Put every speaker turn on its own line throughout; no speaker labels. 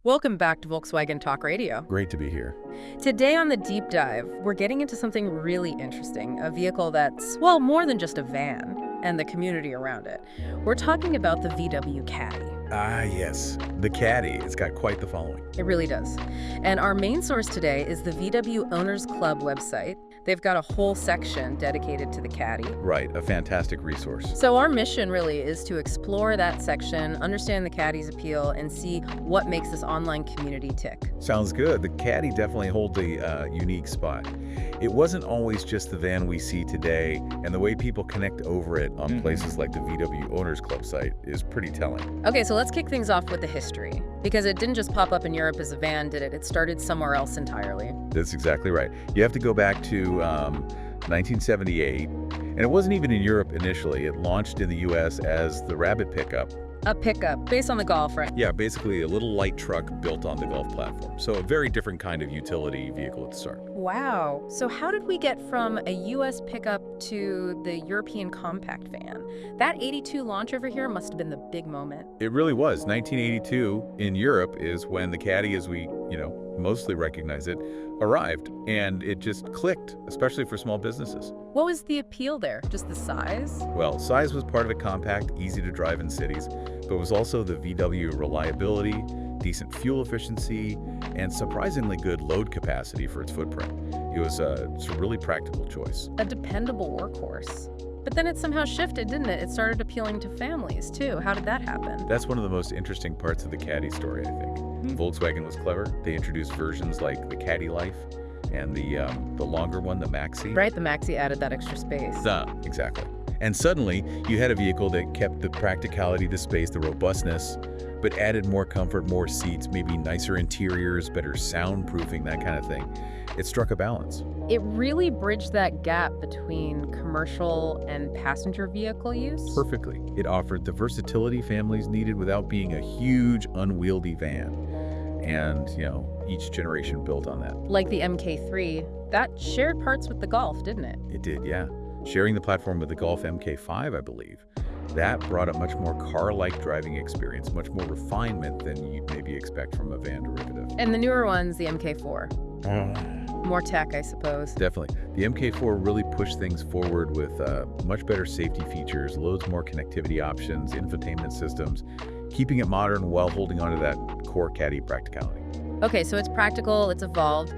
Welcome back to Volkswagen Talk Radio.
Great to be here.
Today on the Deep Dive, we're getting into something really interesting, a vehicle that's, well, more than just a van and the community around it. We're talking about the VW Caddy.
Ah, yes. The Caddy. It's got quite the following.
It really does. And our main source today is the VW Owners Club website. They've got a whole section dedicated to the Caddy.
Right, a fantastic resource.
So our mission really is to explore that section, understand the Caddy's appeal, and see what makes this online community tick.
Sounds good. The Caddy definitely holds a unique spot. It wasn't always just the van we see today, and the way people connect over it on places like the VW Owners Club site is pretty telling.
Okay, so let's kick things off with the history, because it didn't just pop up in Europe as a van, did it? It started somewhere else entirely.
That's exactly right. You have to go back to 1978, and it wasn't even in Europe initially. It launched in the U.S. as the Rabbit pickup.
A pickup, based on the Golf, right?
Yeah, basically a little light truck built on the Golf platform. So a very different kind of utility vehicle at the start.
Wow. So how did we get from a U.S. pickup to the European compact van? That 82 launch over here must have been the big moment.
It really was. 1982 in Europe is when the Caddy, as we, mostly recognize it, arrived. And it just clicked, especially for small businesses.
What was the appeal there? Just the size?
Well, size was part of it, compact, easy to drive in cities, but it was also the VW reliability, decent fuel efficiency, and surprisingly good load capacity for its footprint. It was it's a really practical choice.
A dependable workhorse. But then it somehow shifted, didn't it? It started appealing to families, too. How did that happen?
That's one of the most interesting parts of the Caddy story, I think. Volkswagen was clever. They introduced versions like the Caddy Life and the longer one, the Maxi.
Right, the Maxi added that extra space.
Exactly. And suddenly, you had a vehicle that kept the practicality, the space, the robustness, but added more comfort, more seats, maybe nicer interiors, better soundproofing, that kind of thing. It struck a balance.
It really bridged that gap between commercial and passenger vehicle use.
Perfectly. It offered the versatility families needed without being a huge, unwieldy van. And, each generation built on that.
Like the MK3, that shared parts with the Golf, didn't it?
It did, yeah. Sharing the platform with the Golf MK5, I believe. That brought a much more car-like driving experience, much more refinement than you'd maybe expect from a van derivative.
And the newer ones, the MK4. More tech, I suppose.
Definitely. The MK4 really pushed things forward with much better safety features, loads more connectivity options, infotainment systems, keeping it modern while holding onto that core Caddy practicality.
Okay, so it's practical, it's evolved.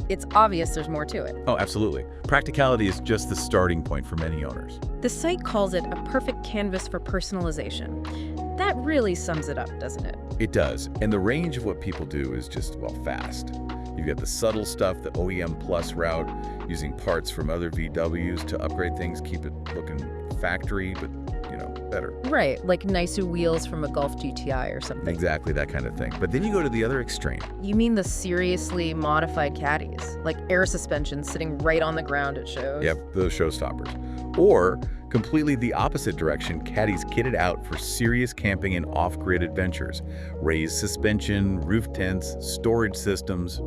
It's obvious there's more to it.
Oh, absolutely. Practicality is just the starting point for many owners.
The site calls it a perfect canvas for personalization. That really sums it up, doesn't it?
It does. And the range of what people do is just, fast. You've got the subtle stuff, the OEM Plus route, using parts from other VWs to upgrade things, keep it looking factory, but, better.
Right, like nicer wheels from a Golf GTI or something.
Exactly, that kind of thing. But then you go to the other extreme.
You mean the seriously modified Caddies, like air suspension sitting right on the ground at shows?
Yep, those showstoppers. Or completely the opposite direction, Caddies kitted out for serious camping and off-grid adventures. Raised suspension, roof tents, storage systems.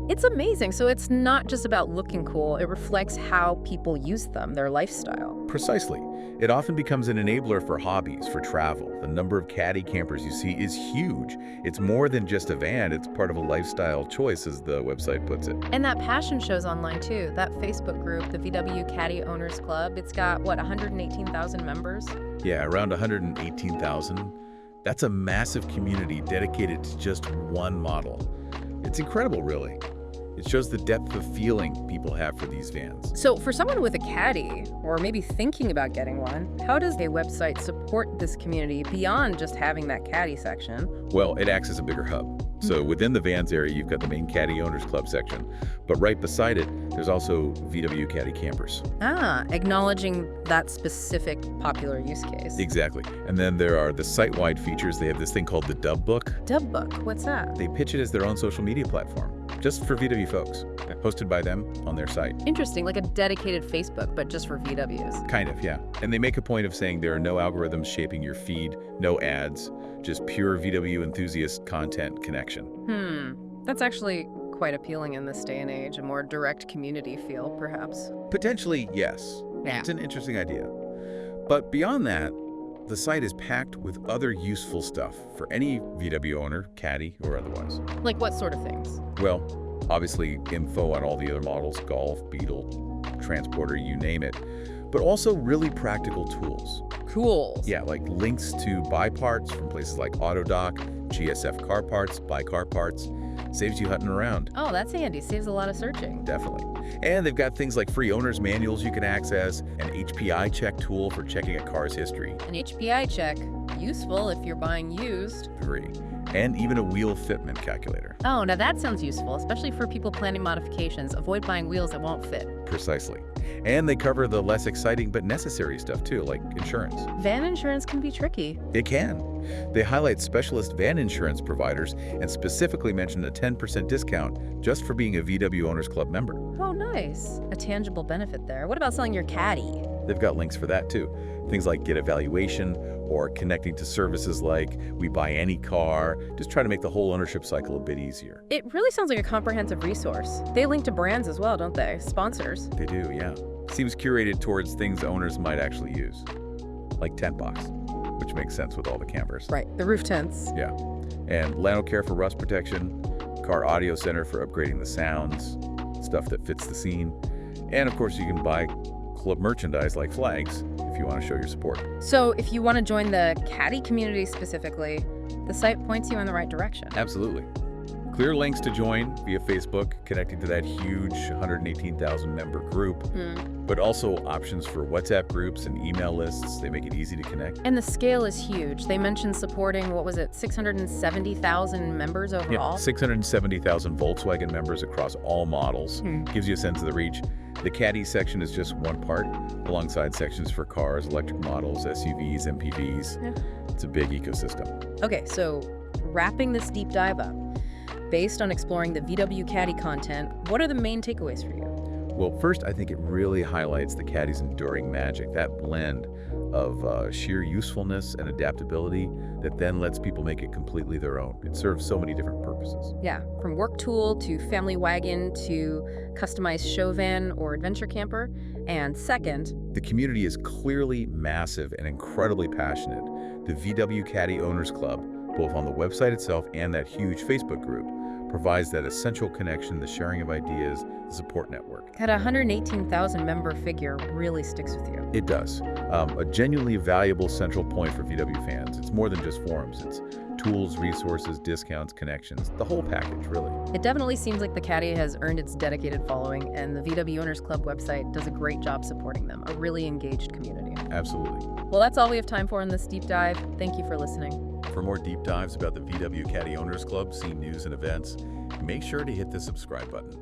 It's amazing. So it's not just about looking cool. It reflects how people use them, their lifestyle.
Precisely. It often becomes an enabler for hobbies, for travel. The number of Caddy campers you see is huge. It's more than just a van. It's part of a lifestyle choice, as the website puts it.
And that passion shows online, too. That Facebook group, the VW Caddy Owners Club, it's got, 118,000 members?
Yeah, around 118,000. That's a massive community dedicated to just one model. It's incredible, really. It shows the depth of feeling people have for these vans.
So for someone with a Caddy, or maybe thinking about getting one, how does a website support this community beyond just having that Caddy section?
Well, it acts as a bigger hub. So within the vans area, you've got the main Caddy Owners Club section. But right beside it, there's also VW Caddy campers.
Acknowledging that specific popular use case.
Exactly. And then there are the site-wide features. They have this thing called the Dub Book.
Dub Book, what's that?
They pitch it as their own social media platform, just for VW folks, hosted by them on their site.
Interesting, like a dedicated Facebook, but just for VWs.
Kind of, yeah. And they make a point of saying there are no algorithms shaping your feed, no ads, just pure VW enthusiast content connection.
That's actually quite appealing in this day and age, a more direct community feel, perhaps.
Potentially, yes.
Yeah.
It's an interesting idea. But beyond that, the site is packed with other useful stuff for any VW owner, Caddy or otherwise.
Like what sort of things?
Well, obviously info on all the other models, Golf, Beetle, Transporter, you name it, but also really practical tools.
Cool.
Yeah, like links to buy parts from places like AutoDoc, GSF Car Parts, Buy Car Parts. Saves you hunting around.
Oh, that's handy. Saves a lot of searching.
Definitely. And they've got things like free owner's manuals you can access, an HPI check tool for checking a car's history.
An HPI check. Useful if you're buying used.
Agree. And even a wheel fitment calculator.
Oh, now that sounds useful, especially for people planning modifications. Avoid buying wheels that won't fit.
Precisely. And they cover the less exciting but necessary stuff too, like insurance.
Van insurance can be tricky.
It can. They highlight specialist van insurance providers and specifically mention a 10% discount just for being a VW Owners Club member.
Oh, nice. A tangible benefit there. What about selling your Caddy?
They've got links for that too. Things like get evaluation or connecting to services like We Buy Any Car. Just try to make the whole ownership cycle a bit easier.
It really sounds like a comprehensive resource. They link to brands as well, don't they? Sponsors.
They do, yeah. Seems curated towards things owners might actually use, like tent box, which makes sense with all the campers.
Right, the roof tents.
Yeah. And Lano Care for rust protection, Car Audio Center for upgrading the sounds, stuff that fits the scene. And of course, you can buy club merchandise like flags if you want to show your support.
So if you want to join the Caddy community specifically, the site points you in the right direction.
Absolutely. Clear links to join via Facebook, connecting to that huge 118,000 member group, but also options for WhatsApp groups and email lists. They make it easy to connect.
And the scale is huge. They mentioned supporting, what was it, 670,000 members overall?
Yeah, 670,000 Volkswagen members across all models. Gives you a sense of the reach. The Caddy section is just one part, alongside sections for cars, electric models, SUVs, MPVs.
Yeah.
It's a big ecosystem.
Okay, so wrapping this deep dive up, based on exploring the VW Caddy content, what are the main takeaways for you?
Well, first, I think it really highlights the Caddy's enduring magic, that blend of sheer usefulness and adaptability that then lets people make it completely their own. It serves so many different purposes.
Yeah, from work tool to family wagon to customized show van or adventure camper. And second,
the community is clearly massive and incredibly passionate. The VW Caddy Owners Club, both on the website itself and that huge Facebook group, provides that essential connection, the sharing of ideas, the support network.
That 118,000 member figure really sticks with you.
It does. A genuinely valuable central point for VW fans. It's more than just forums. It's tools, resources, discounts, connections, the whole package, really.
It definitely seems like the Caddy has earned its dedicated following, and the VW Owners Club website does a great job supporting them, a really engaged community.
Absolutely.
Well, that's all we have time for in this deep dive. Thank you for listening.
For more deep dives about the VW Caddy Owners Club, see news and events, make sure to hit the subscribe button.